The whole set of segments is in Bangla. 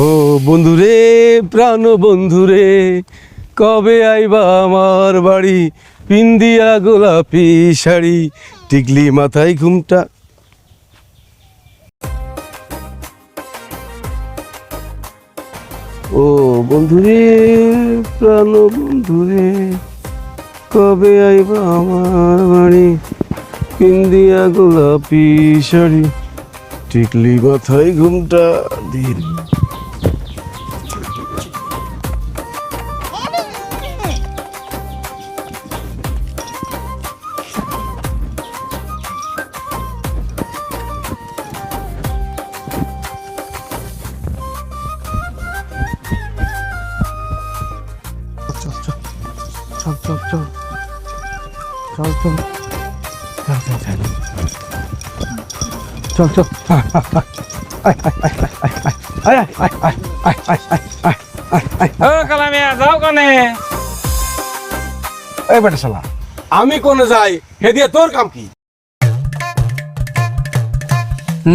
ও বন্ধুরে, প্রাণ বন্ধুরে, কবে আইবা আমার বাড়ি? পিন্দিয়া গোলাপি শাড়ি, টিকলি মাথায় ঘুমটা। ও বন্ধুরে, প্রাণ বন্ধুরে, কবে আইবা আমার বাড়ি? পিন্দিয়া গোলাপি শাড়ি, টিকলি মাথায় ঘুমটা দিন। চল চল চল চল চল চল চল কালামিয়া যাও কনে? এই বেটা শালা, আমি কোনে যাই হে দিয়ে তোর কাম কি?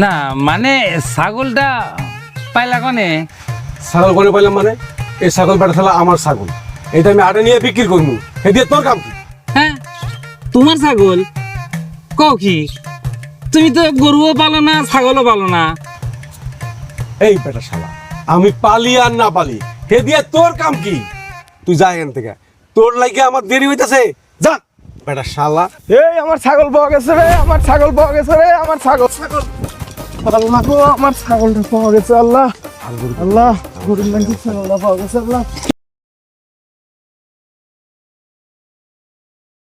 না মানে ছাগলটা পাইলা কনে? ছাগল কোনে পাইলাম মানে? এই ছাগল বেটা শালা আমার ছাগল, এইটা আমি আটে নিয়ে বিক্রি করবো, হে দিয়ে তোর কাম কি? হ্যাঁ তোমার ছাগল? কও কি তুমি তো গরুও পালো না ছাগলও পালো না। এই বেটা শালা, আমি পালি আর না পালি হে দিয়ে তোর কাম কি? তুই যা এখান থেকে, তোর লাগে আমার দেরি হইতাছে, যা বেটা শালা। এই আমার ছাগল পাওয়া গেছে রে, আমার ছাগল পাওয়া গেছে রে, আমার ছাগল ছাগল আল্লাহ গো, আমার ছাগলটা পাওয়া গেছে। আল্লাহ আল্লাহ, গরুর নাকি ছাগলটা পাওয়া গেছে। আল্লাহ